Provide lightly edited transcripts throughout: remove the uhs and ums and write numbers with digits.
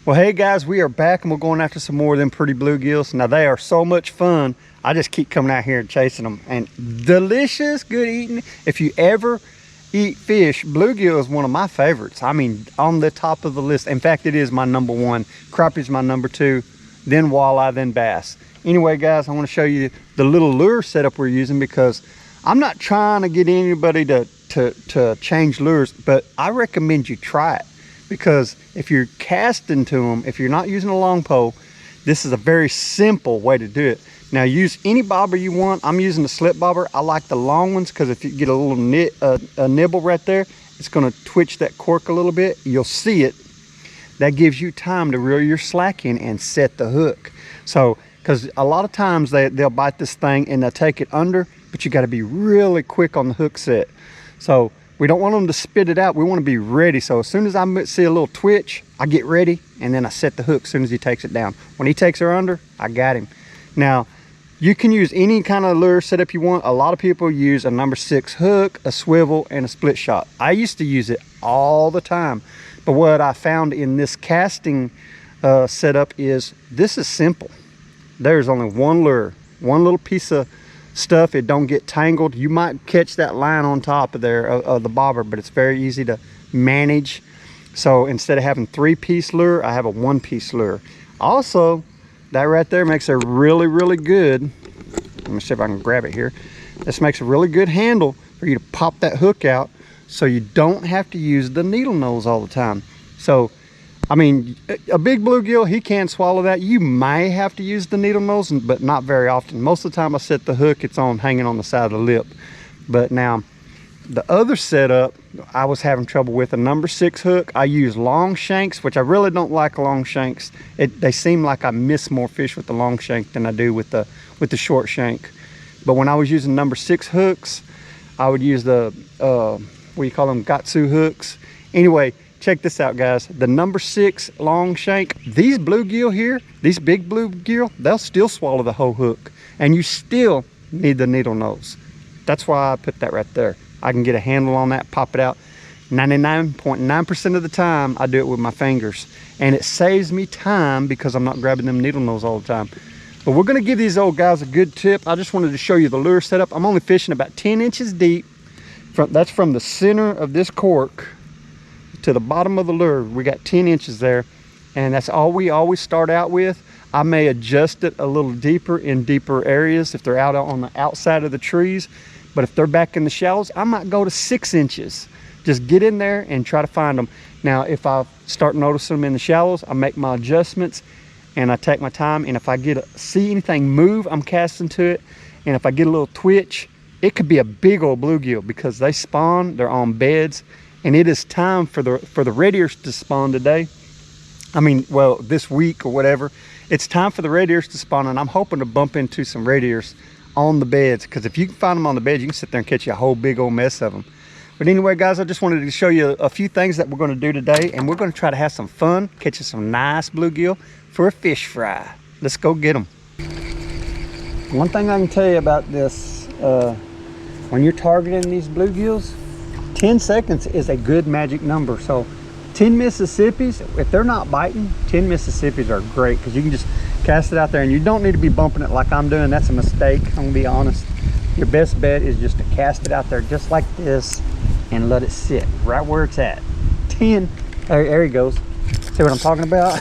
Well, hey guys, we are back and we're going after some more of them pretty bluegills. Now they are so much fun. I just keep coming out here and chasing them, and delicious, good eating. If you ever eat fish, bluegill is one of my favorites. I mean, on the top of the list. In fact, it is my number one. Crappie's my number two, then walleye, then bass. Anyway guys, I want to show you the little lure setup we're using, because I'm not trying to get anybody to change lures, but I recommend you try it. Because if you're casting to them, if you're not using a long pole, this is a very simple way to do it. Now use any bobber you want. I'm using the slip bobber. I like the long ones because if you get a little a nibble right there, it's going to twitch that cork a little bit. You'll see it. That gives you time to reel your slack in and set the hook. So, because a lot of times they'll bite this thing and they'll take it under, but you got to be really quick on the hook set. So we don't want them to spit it out. We want to be ready. So as soon as I see a little twitch, I get ready and then I set the hook as soon as he takes it down. When he takes her under, I got him. Now, you can use any kind of lure setup you want. A lot of people use a number 6 hook, a swivel, and a split shot. I used to use it all the time. But what I found in this casting setup is this is simple. There's only one lure, one little piece of stuff. It don't get tangled. You might catch that line on top of there of the bobber, but it's very easy to manage. So instead of having 3-piece lure, I have a 1-piece lure. Also, that right there makes a really good, let me see if I can grab it here. This makes a really good handle for you to pop that hook out, so you don't have to use the needle nose all the time. So I mean, a big bluegill, he can swallow that. You may have to use the needle nose, but not very often. Most of the time I set the hook, it's on hanging on the side of the lip. But now, the other setup, I was having trouble with a number 6 hook. I use long shanks, which I really don't like long shanks. They seem like I miss more fish with the long shank than I do with the short shank. But when I was using number 6 hooks, I would use the, what do you call them, Gatsu hooks. Anyway, check this out guys, the number 6 long shank, these bluegill here, these big bluegill, they'll still swallow the whole hook, and you still need the needle nose. That's why I put that right there. I can get a handle on that, pop it out. 99.9% of the time I do it with my fingers, and it saves me time because I'm not grabbing them needle nose all the time. But we're going to give these old guys a good tip. I just wanted to show you the lure setup. I'm only fishing about 10 inches deep. That's from the center of this cork to the bottom of the lure. We got 10 inches there, and that's all we always start out with. I may adjust it a little deeper in deeper areas if they're out on the outside of the trees, but if they're back in the shallows, I might go to 6 inches. Just get in there and try to find them. Now if I start noticing them in the shallows, I make my adjustments and I take my time, and if I see anything move, I'm casting to it, and if I get a little twitch, it could be a big old bluegill, because they spawn, they're on beds. And it is time for the red ears to spawn today. I mean, well, this week or whatever. It's time for the red ears to spawn, and I'm hoping to bump into some red ears on the beds, because if you can find them on the beds, you can sit there and catch you a whole big old mess of them. But anyway, guys, I just wanted to show you a few things that we're going to do today, and we're going to try to have some fun, catching some nice bluegill for a fish fry. Let's go get them. One thing I can tell you about this, when you're targeting these bluegills, 10 seconds is a good magic number. So 10 Mississippis, if they're not biting, 10 Mississippis are great, because you can just cast it out there and you don't need to be bumping it like I'm doing. That's a mistake, I'm gonna be honest. Your best bet is just to cast it out there just like this and let it sit right where it's at. 10, there he goes. See what I'm talking about?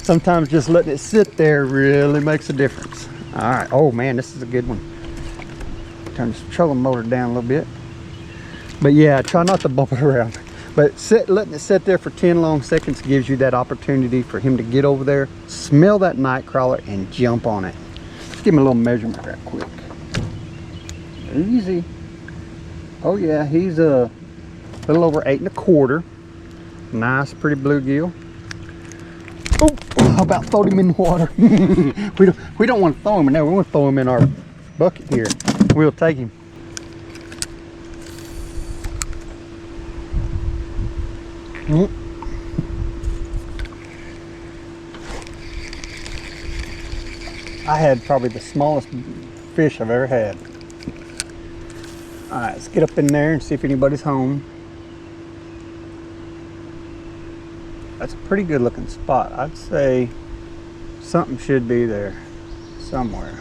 Sometimes just letting it sit there really makes a difference. All right, oh man, this is a good one. Turn this trolling motor down a little bit. But yeah, try not to bump it around. But letting it sit there for 10 long seconds gives you that opportunity for him to get over there, smell that night crawler, and jump on it. Let's give him a little measurement right quick. Easy. Oh yeah, he's a little over 8 1/4. Nice, pretty bluegill. Oh, how about throw him in the water? we don't want to throw him in there. We want to throw him in our bucket here. We'll take him. I had probably the smallest fish I've ever had. All right, let's get up in there and see if anybody's home. That's a pretty good looking spot. I'd say something should be there somewhere.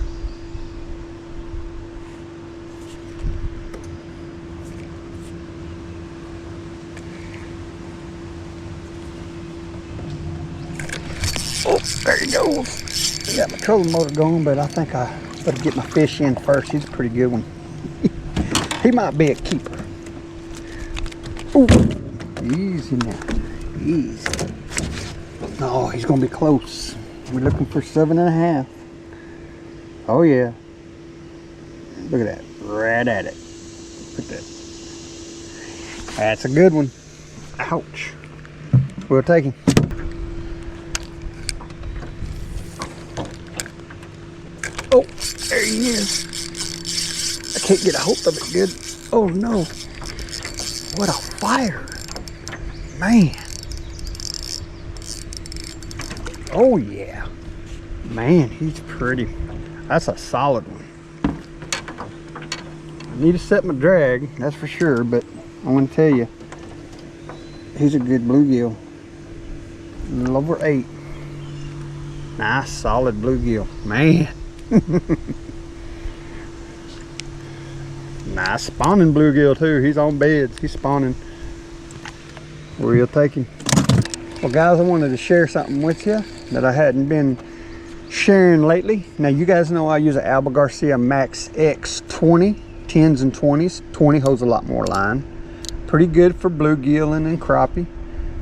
Oh, there you go. Got my trolling motor going, but I think I better get my fish in first. He's a pretty good one. He might be a keeper. Ooh, easy now, easy. Oh, he's gonna be close. We're looking for 7.5. Oh yeah. Look at that, right at it. Look at that. That's a good one. Ouch. We'll take him. Oh, there he is. I can't get a hold of it good. Oh no. What a fire. Man. Oh yeah. Man, he's pretty. That's a solid one. I need to set my drag, that's for sure, but I want to tell you, he's a good bluegill. Over 8. Nice, solid bluegill. Man. Nice spawning bluegill too. He's on beds. He's spawning. We'll take him. Well guys, I wanted to share something with you that I hadn't been sharing lately. Now you guys know I use an Alba Garcia Max X20, 10s and 20s. 20 holds a lot more line. Pretty good for bluegilling and crappie.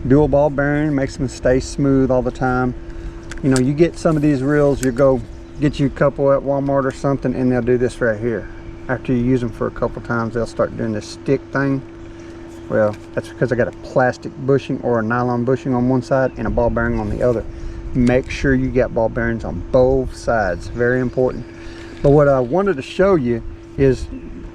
Dual ball bearing, makes them stay smooth all the time. You know, you get some of these reels, you go get you a couple at Walmart or something, and they'll do this right here. After you use them for a couple times, they'll start doing this stick thing. Well, that's because I got a plastic bushing or a nylon bushing on one side and a ball bearing on the other. Make sure you got ball bearings on both sides, very important. But what I wanted to show you is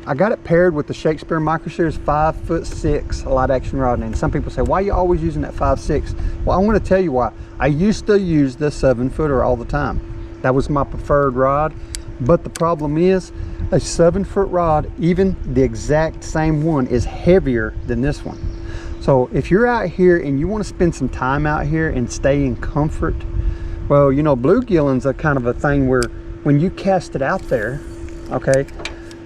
I got it paired with the Shakespeare Micro Series 5'6" light action rod. And some people say, why are you always using that 5'6"? Well, I want to tell you why. I used to use the 7-footer all the time. That was my preferred rod. But the problem is, a 7-foot rod, even the exact same one, is heavier than this one. So if you're out here and you want to spend some time out here and stay in comfort, well, you know, bluegilling's a kind of a thing where when you cast it out there, okay,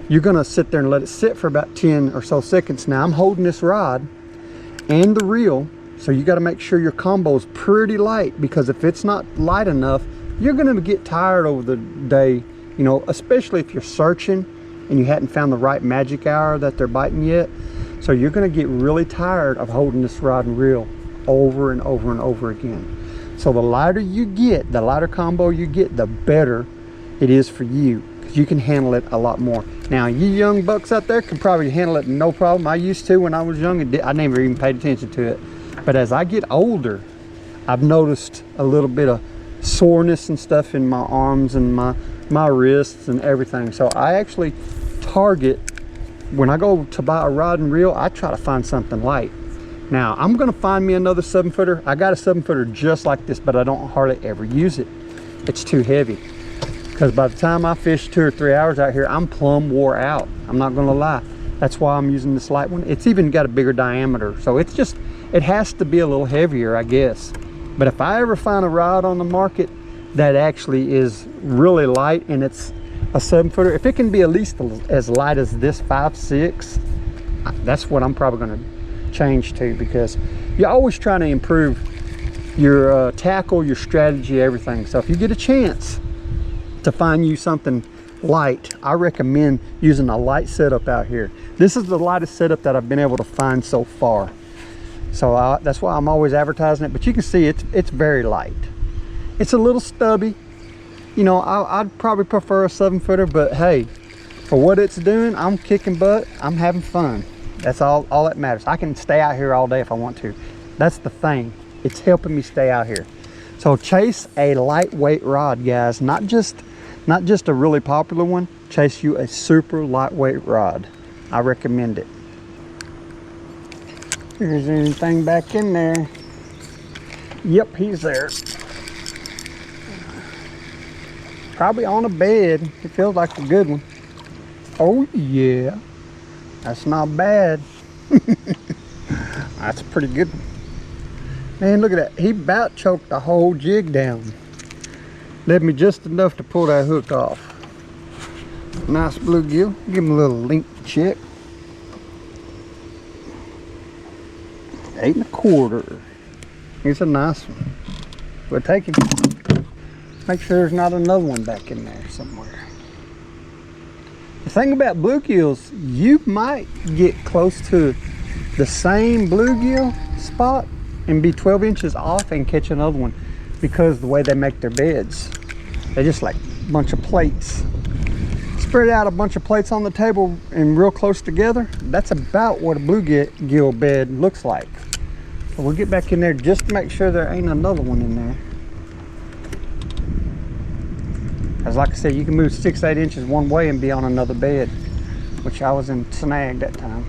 you're gonna sit there and let it sit for about 10 or so seconds. Now I'm holding this rod and the reel, so you got to make sure your combo is pretty light, because if it's not light enough, you're gonna get tired over the day. You know, especially if you're searching and you hadn't found the right magic hour that they're biting yet. So you're going to get really tired of holding this rod and reel over and over and over again. So the lighter you get, the lighter combo you get, the better it is for you, because you can handle it a lot more. Now, you young bucks out there can probably handle it no problem. I used to when I was young, and I never even paid attention to it. But as I get older, I've noticed a little bit of soreness and stuff in my arms and my wrists and everything. So I actually target, when I go to buy a rod and reel, I try to find something light. Now I'm gonna find me another 7-footer. I got a 7-footer just like this, but I don't hardly ever use it. It's too heavy, because by the time I fish 2 or 3 hours out here, I'm plumb wore out. I'm not gonna lie. That's why I'm using this light one. It's even got a bigger diameter, so it's just, it has to be a little heavier, I guess. But if I ever find a rod on the market that actually is really light and it's a 7-footer, if it can be at least as light as this 5'6", that's what I'm probably going to change to, because you're always trying to improve your tackle, your strategy, everything. So if you get a chance to find you something light, I recommend using a light setup out here. This is the lightest setup that I've been able to find so far. So that's why I'm always advertising it. But you can see it's very light. It's a little stubby. You know, I'd probably prefer a 7-footer, but hey, for what it's doing, I'm kicking butt. I'm having fun. That's all that matters. I can stay out here all day if I want to. That's the thing. It's helping me stay out here. So chase a lightweight rod, guys. Not just a really popular one. Chase you a super lightweight rod. I recommend it. Is there anything back in there? Yep, he's there. Probably on a bed. It feels like a good one. Oh yeah, that's not bad. That's a pretty good one. Man, look at that. He about choked the whole jig down. Left me just enough to pull that hook off. Nice bluegill. Give him a little link check. 8 1/4. He's a nice one. We'll take him. Make sure there's not another one back in there somewhere. The thing about bluegills, you might get close to the same bluegill spot and be 12 inches off and catch another one because of the way they make their beds. They're just like a bunch of plates. Spread out a bunch of plates on the table and real close together. That's about what a bluegill bed looks like. So we'll get back in there just to make sure there ain't another one in there. As like I said, you can move 6 8 inches one way and be on another bed, which I was in snag that time.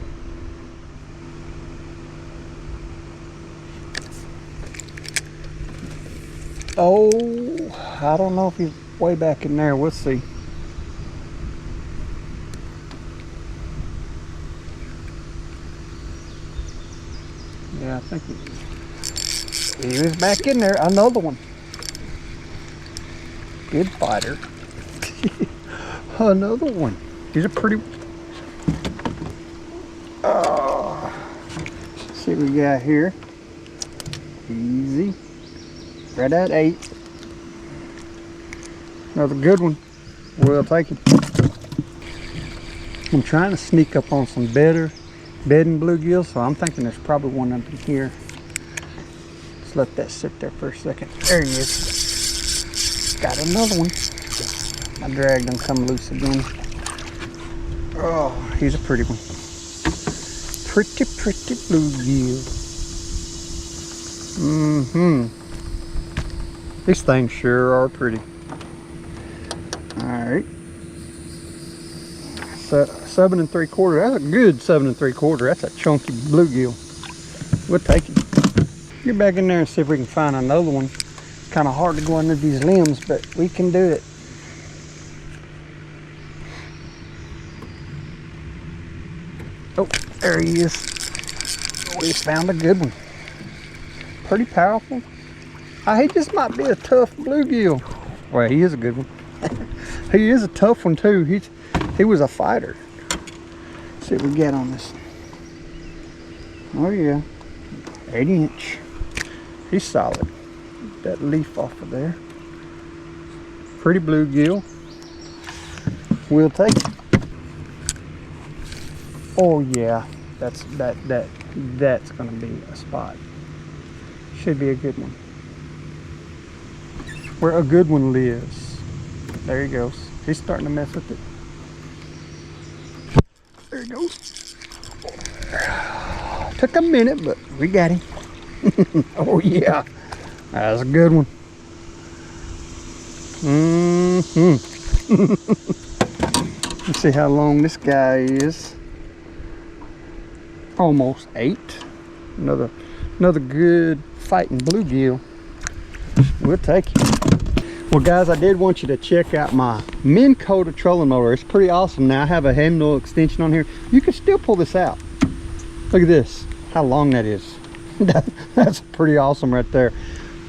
Oh, I don't know if he's way back in there. We'll see. Yeah, I think he was back in there. Another one. Good fighter. Another one. He's a pretty. Oh, let's see what we got here. Easy. Right at 8. Another good one. We'll take it. I'm trying to sneak up on some better bedding bluegills, so I'm thinking there's probably one up in here. Let's let that sit there for a second. There he is. Got another one. My drag done come loose again. Oh, he's a pretty one. Pretty bluegill. These things sure are pretty. Alright. 7 3/4. That's a good 7 3/4. That's a chunky bluegill. We'll take it. Get back in there and see if we can find another one. Kind of hard to go under these limbs, but we can do it. Oh, there he is. We found a good one. Pretty powerful. He just might be a tough bluegill. Well, he is a good one. He is a tough one too. He was a fighter. Let's see what we got on this. Oh yeah, 8 inch. He's solid. That leaf off of there. Pretty bluegill. We'll take it. Oh yeah, that's gonna be a spot. Should be a good one. Where a good one lives. There he goes. He's starting to mess with it. There he goes. Took a minute, but we got him. Oh yeah, that's a good one. Let's see how long this guy is. Almost 8. Another good fighting bluegill. We'll take it. Well guys, I did want you to check out my Minn Kota trolling motor. It's pretty awesome. Now I have a handle extension on here. You can still pull this out. Look at this, how long that is. That's pretty awesome right there.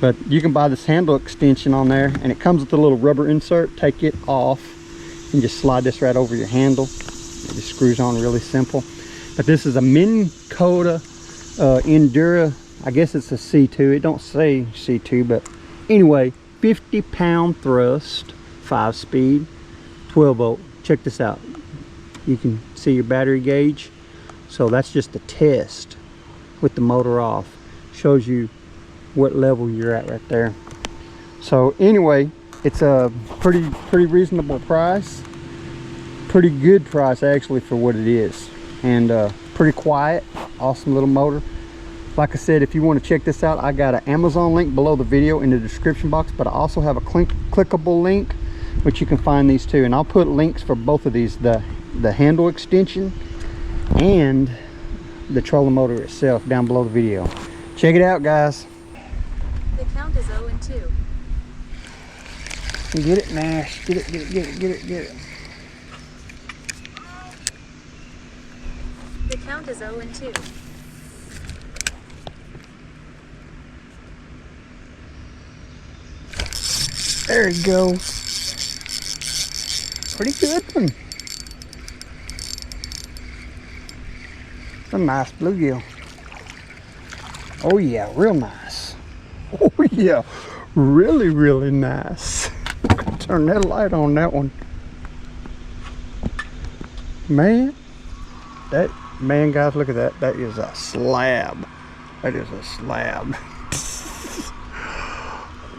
But you can buy this handle extension on there, and it comes with a little rubber insert. Take it off and just slide this right over your handle. It just screws on really simple. But this is a Minn Kota Endura. I guess it's a C2. It don't say C2, but anyway, 50-pound thrust, 5-speed, 12 volt. Check this out. You can see your battery gauge. So that's just a test with the motor off. Shows you what level you're at right there. So anyway, it's a pretty reasonable price. Pretty good price actually for what it is. And pretty quiet, awesome little motor. Like I said, if you want to check this out, I got an Amazon link below the video in the description box, but I also have a clickable link which you can find these two, and I'll put links for both of these, the handle extension and the trolling motor itself, down below the video. Check it out guys. The count is 0-2. Get it, Nash. Get it. The count is 0-2. There he goes. Pretty good one. It's a nice bluegill. Oh yeah, real nice. Oh yeah, really, really nice. Turn that light on that one. Man, guys, look at that. That is a slab. That is a slab.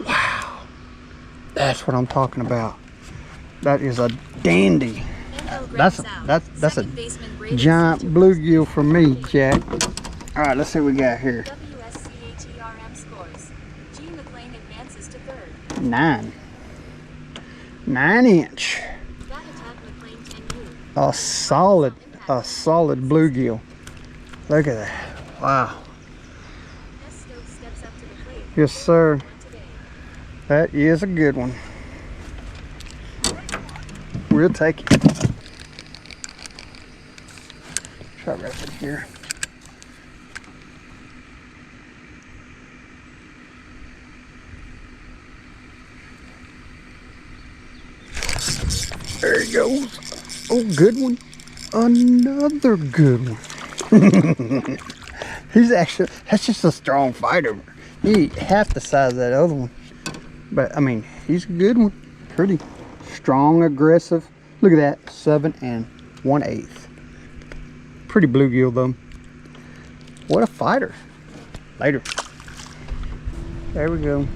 Wow. That's what I'm talking about. That is a dandy. That's a giant bluegill for me, Jack. All right, let's see what we got here. WSCHERM scores. G. McLean advances to third. 9 inch. That attack McLean 10U. A solid bluegill. Look at that. Wow. S. Stokes steps up to the plate. Yes, sir. Today. That is a good one. We'll take it. Try right in here. There he goes. Oh, good one. Another good one. He's actually, that's just a strong fighter. He ain't half the size of that other one. But, I mean, he's a good one. Pretty strong, aggressive. Look at that, 7 1/8. Pretty bluegill though. What a fighter. Later. There we go.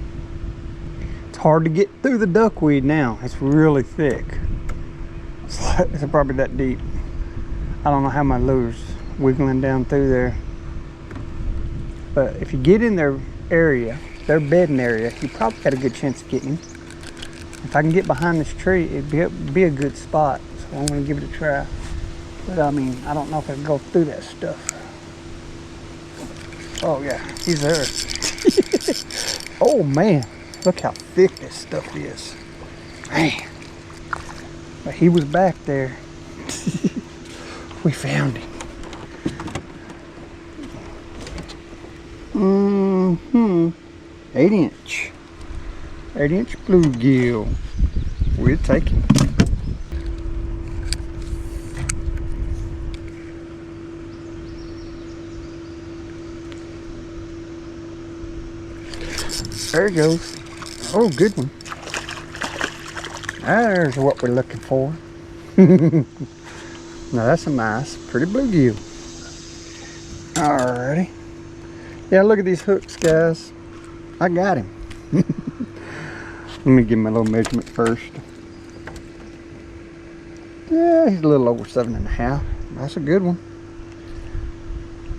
It's hard to get through the duckweed now. It's really thick. It's probably that deep. I don't know how my lure's wiggling down through there. But if you get in their area, their bedding area, you probably got a good chance of getting him. If I can get behind this tree, it'd be a good spot. So I'm gonna give it a try. But I mean, I don't know if I can go through that stuff. Oh yeah, he's there. Oh man, look how thick this stuff is. Man, but he was back there. We found him. 8 inch bluegill. We'll take it. There he goes. Oh, good one. There's what we're looking for. Now that's a nice, pretty bluegill. Alrighty. Yeah, look at these hooks, guys. I got him. Let me give him a little measurement first. Yeah, he's a little over 7.5. That's a good one.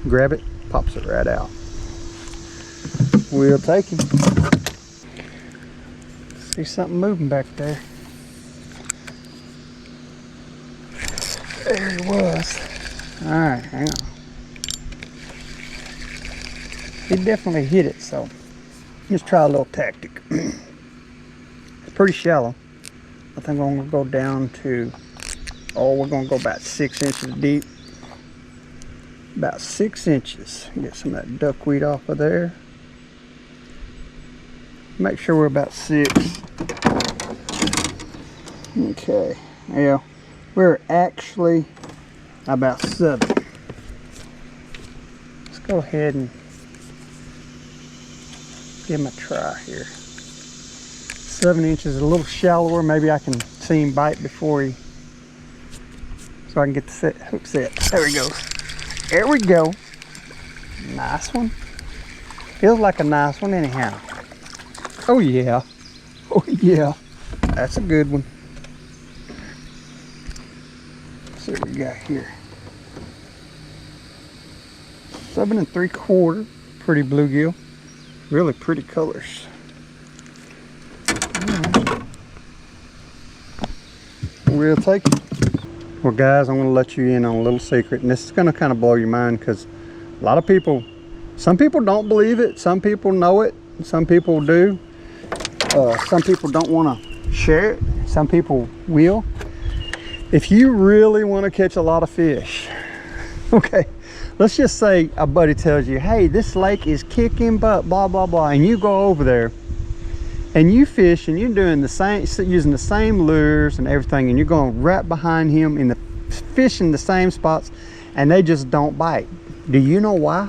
Grab it, pops it right out. We'll take him. See something moving back there. There he was. Alright, hang on. He definitely hit it, so let's try a little tactic. It's pretty shallow. I think I'm gonna go down to, we're gonna go about 6 inches deep. About 6 inches. Get some of that duckweed off of there. Make sure we're about 6. Okay, yeah, we're actually about 7. Let's go ahead and give him a try here. 7 inches, a little shallower. Maybe I can see him bite before he, so I can get the hook set. There we go. There we go. Nice one. Feels like a nice one anyhow. Oh yeah. Oh yeah. That's a good one. Let's see what we got here. 7 3/4. Pretty bluegill. Really pretty colors. We'll take it. Well guys, I'm gonna let you in on a little secret, and this is gonna kind of blow your mind because a lot of people, some people don't believe it, some people know it, some people do. Some people don't want to share it, some people will. If you really want to catch a lot of fish, okay, let's just say a buddy tells you, hey, this lake is kicking butt, blah blah blah, and you go over there and you fish and you're doing the same, using the same lures and everything, and you're going right behind him in the fishing the same spots, and they just don't bite. Do you know why?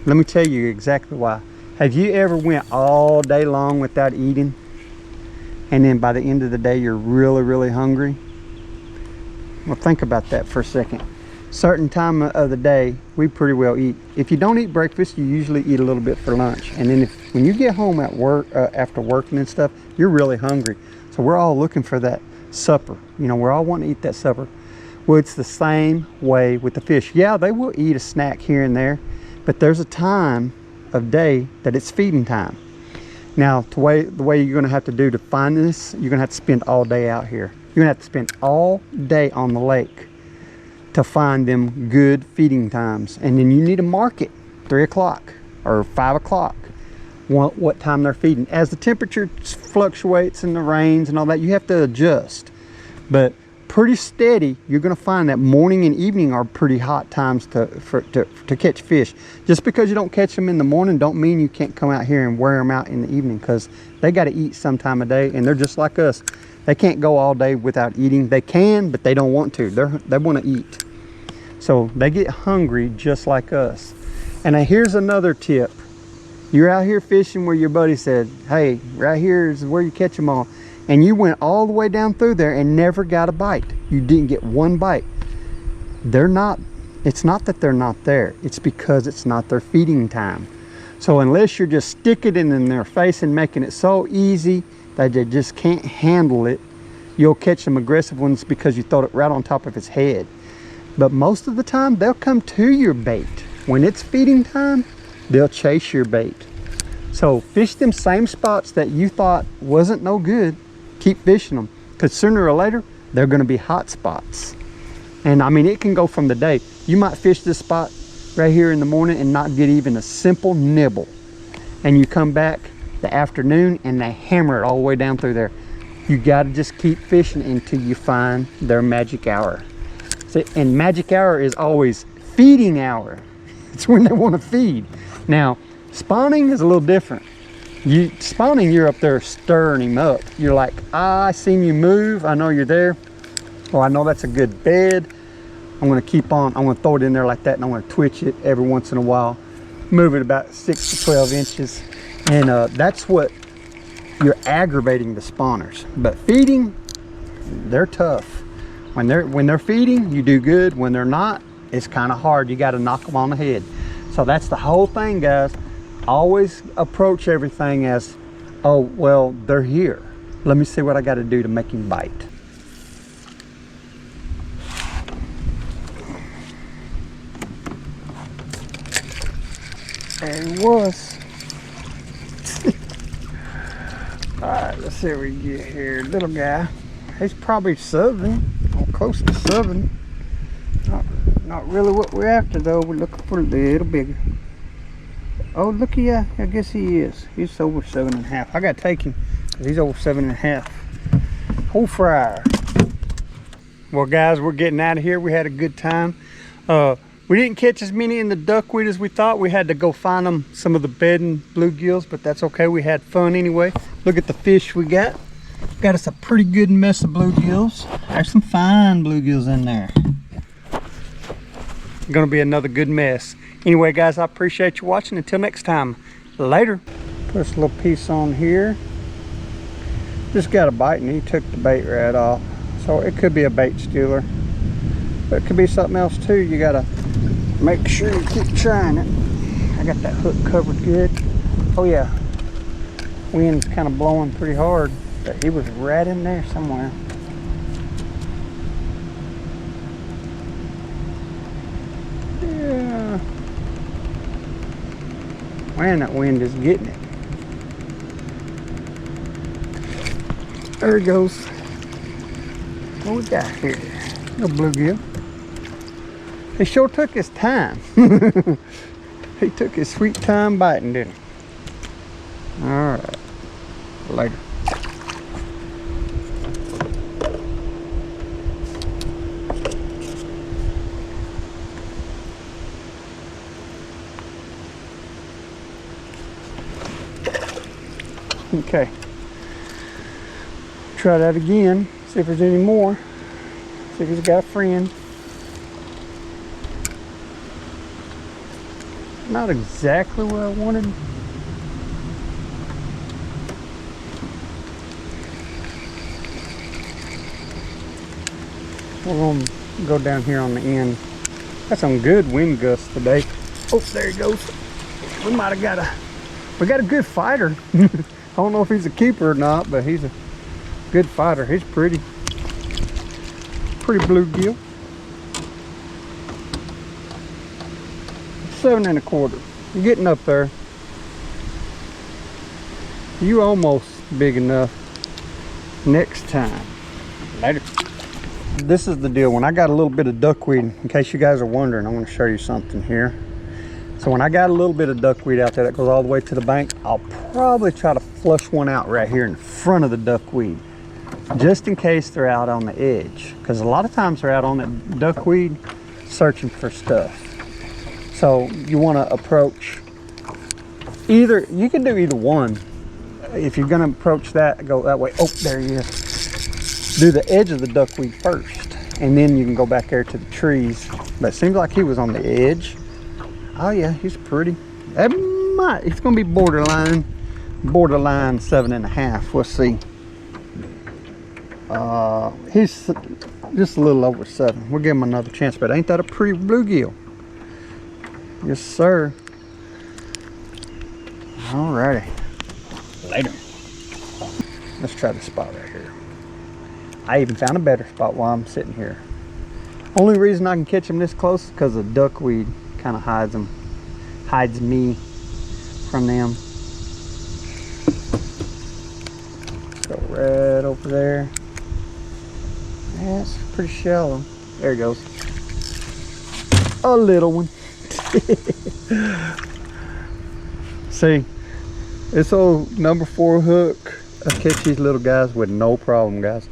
Let me tell you exactly why. Have you ever went all day long without eating, and then by the end of the day you're really hungry? Well, think about that for a second. Certain time of the day we pretty well eat. If you don't eat breakfast, you usually eat a little bit for lunch, and then when you get home at work after working and stuff, you're really hungry. So we're all looking for that supper. You know, we're all wanting to eat that supper. Well, it's the same way with the fish. Yeah, they will eat a snack here and there, but there's a time of day that it's feeding time. Now, the way you're going to have to do to find this, you're going to have to spend all day out here. You're going to have to spend all day on the lake to find them good feeding times. And then you need to mark it 3 o'clock or 5 o'clock, what time they're feeding. As the temperature fluctuates and the rains and all that, you have to adjust. But pretty steady, you're going to find that morning and evening are pretty hot times to catch fish. Just because you don't catch them in the morning don't mean you can't come out here and wear them out in the evening, because they got to eat some time of day, and they're just like us. They can't go all day without eating. They can, but they don't want to. They want to eat. So they get hungry just like us. And here's another tip. You're out here fishing where your buddy said, hey, right here is where you catch them all. And you went all the way down through there and never got a bite. You didn't get one bite. It's not that they're not there. It's because it's not their feeding time. So unless you're just sticking it in their face and making it so easy that they just can't handle it, you'll catch some aggressive ones because you throw it right on top of its head. But most of the time, they'll come to your bait. When it's feeding time, they'll chase your bait. So fish them same spots that you thought wasn't no good. Keep fishing them, because sooner or later, they're gonna be hot spots. And I mean, it can go from the day. You might fish this spot right here in the morning and not get even a simple nibble. And you come back the afternoon and they hammer it all the way down through there. You gotta just keep fishing until you find their magic hour. See, and magic hour is always feeding hour. It's when they want to feed. Now, spawning is a little different. Spawning, you're up there stirring him up. You're like, I seen you move. I know you're there. Oh, I know that's a good bed. I'm gonna keep on. I'm gonna throw it in there like that, and I'm gonna twitch it every once in a while, move it about 6 to 12 inches, and that's what you're aggravating the spawners. But feeding, they're tough. When they're feeding, you do good. When they're not, it's kind of hard. You got to knock them on the head. So that's the whole thing, guys. Always approach everything as, oh, well, they're here. Let me see what I got to do to make him bite. There he was. All right, let's see what we get here. Little guy. He's probably southern, or close to southern. Not really what we're after, though. We're looking for a little bigger. Oh, looky, yeah, I guess he is. He's over 7.5. I gotta take him, because he's over 7.5. Whole fryer. Well, guys, we're getting out of here. We had a good time. We didn't catch as many in the duckweed as we thought. We had to go find them, some of the bedding bluegills, but that's okay. We had fun anyway. Look at the fish we got. Got us a pretty good mess of bluegills. There's some fine bluegills in there. Gonna be another good mess. Anyway, guys, I appreciate you watching. Until next time, later. Put this little piece on here. Just got a bite and he took the bait right off. So it could be a bait stealer, but it could be something else too. You gotta make sure you keep trying it. I got that hook covered good. Oh yeah, wind's kind of blowing pretty hard, but he was right in there somewhere. Yeah. Man, that wind is getting it. There he goes. What we got here? No bluegill. He sure took his time. He took his sweet time biting, didn't he? All right. Later. Okay. Try that again. See if there's any more. See if he's got a friend. Not exactly where I wanted. We're going to go down here on the end. Got some good wind gusts today. Oh, there he goes. We might have we got a good fighter. I don't know if he's a keeper or not, but he's a good fighter. He's pretty bluegill. 7 1/4. You're getting up there. You almost big enough. Next time. Later. This is the deal. When I got a little bit of duckweed, in case you guys are wondering, I'm going to show you something here. So when I got a little bit of duckweed out there that goes all the way to the bank, I'll probably try to flush one out right here in front of the duckweed, just in case they're out on the edge, because a lot of times they're out on the duckweed searching for stuff. So you want to approach either, you can do either one. If you're going to approach that, go that way. Oh, there he is. Do the edge of the duckweed first, and then you can go back there to the trees. But it seems like he was on the edge. Oh yeah, he's pretty. It's going to be borderline 7.5. We'll see. He's just a little over 7. We'll give him another chance, but ain't that a pretty bluegill? Yes, sir. Alrighty. Later. Let's try the spot right here. I even found a better spot while I'm sitting here. Only reason I can catch them this close is because the duckweed kind of hides them, hides me from them. Go right over there. Yeah, it's pretty shallow. There it goes. A little one. See, this old number 4 hook, I catch these little guys with no problem, guys.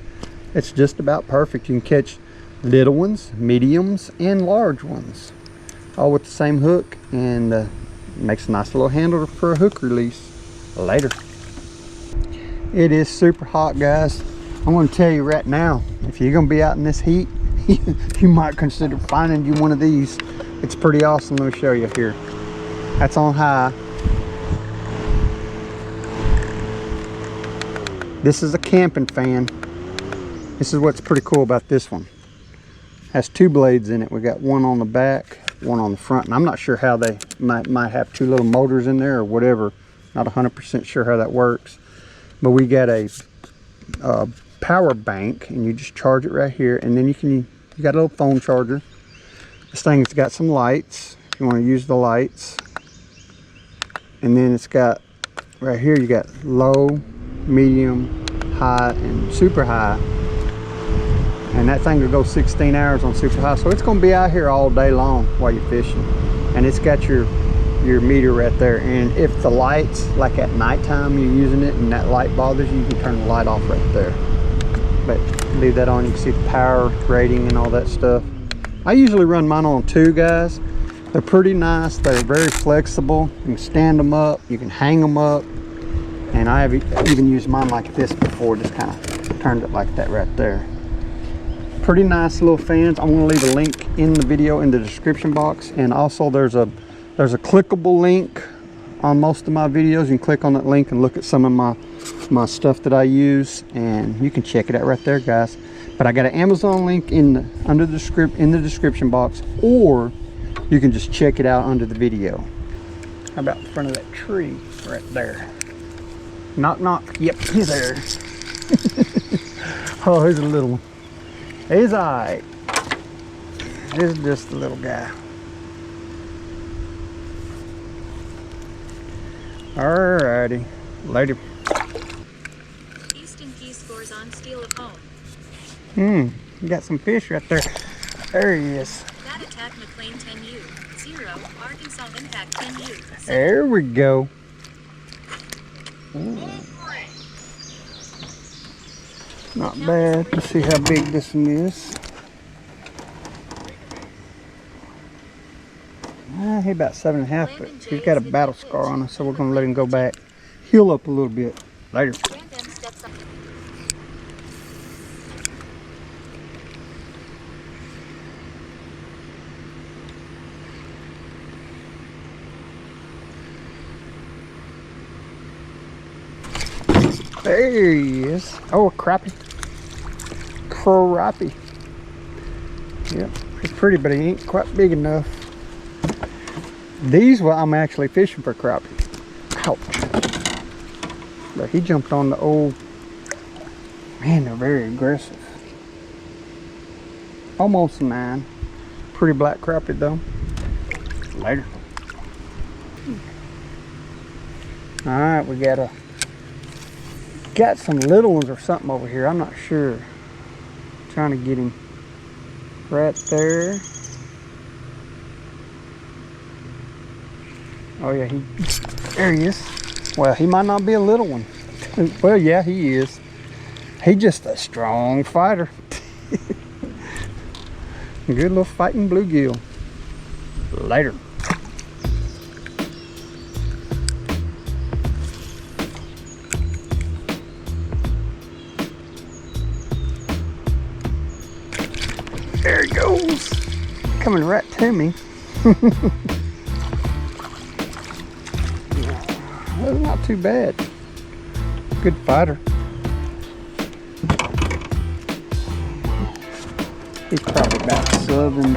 It's just about perfect. You can catch little ones, mediums, and large ones, all with the same hook, and makes a nice little handle for a hook release. Later. It is super hot, guys. I'm going to tell you right now, if you're going to be out in this heat, you might consider finding you one of these. It's pretty awesome. Let me show you here. That's on high. This is a camping fan. This is what's pretty cool about this one. Has 2 blades in it. We got one on the back, one on the front, and I'm not sure how they might have 2 little motors in there or whatever. Not 100% sure how that works. But we got a power bank, and you just charge it right here, and then you got a little phone charger. This thing's got some lights if you want to use the lights, and then it's got right here, you got low, medium, high, and super high. And that thing will go 16 hours on super high, so it's going to be out here all day long while you're fishing. And it's got your meter right there, and if the lights, like at nighttime you're using it and that light bothers you, you can turn the light off right there. But leave that on, you can see the power rating and all that stuff. I usually run mine on 2, guys. They're pretty nice. They're very flexible. You can stand them up, you can hang them up, and I have even used mine like this before. Just kind of turned it like that right there. Pretty nice little fans. I'm going to leave a link in the video in the description box, and also there's a clickable link on most of my videos. You can click on that link and look at some of my stuff that I use, and you can check it out right there, guys. But I got an Amazon link in the description box, or you can just check it out under the video. How about in front of that tree right there? Knock knock. Yep, he's there. Oh, here's a little one. He's alright. He's just a little guy. Alrighty. Later. Easton Key scores on steal of home. You got some fish right there. There he is. That attack McLean 10U. 0, Arkansas Impact 10U. There we go. Ooh. Not bad. Let's see how big this one is. He's about 7.5, but he's got a battle scar on him, so we're going to let him go back, heal up a little bit. Later. Grand M steps up. There he is. Oh, a crappie. Crappie. Yep, he's pretty, but he ain't quite big enough. These, well, I'm actually fishing for crappie. Ouch. But he jumped on the old, man, they're very aggressive. Almost 9. Pretty black crappie though. Later. All right, we got some little ones or something over here. I'm not sure. Trying to get him right there. Oh yeah, there he is. Well, he might not be a little one. Well, yeah, he is. He's just a strong fighter. Good little fighting bluegill. Later. There he goes. Coming right to me. Well, not too bad. Good fighter. He's probably about 7.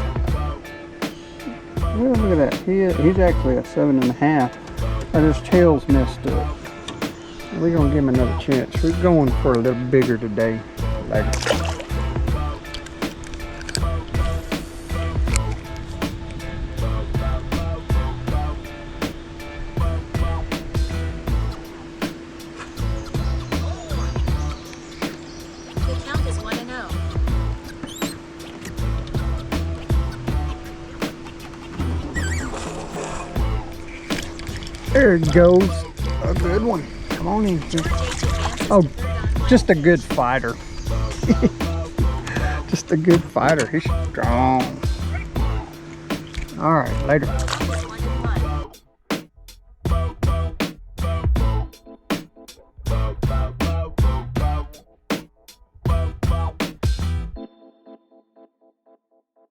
Well, look at that. He's actually a 7.5. But his tail's messed up. We're gonna give him another chance. We're going for a little bigger today. Later. There it goes. A good one. Come on in here. Oh, just a good fighter. Just a good fighter. He's strong. All right, later.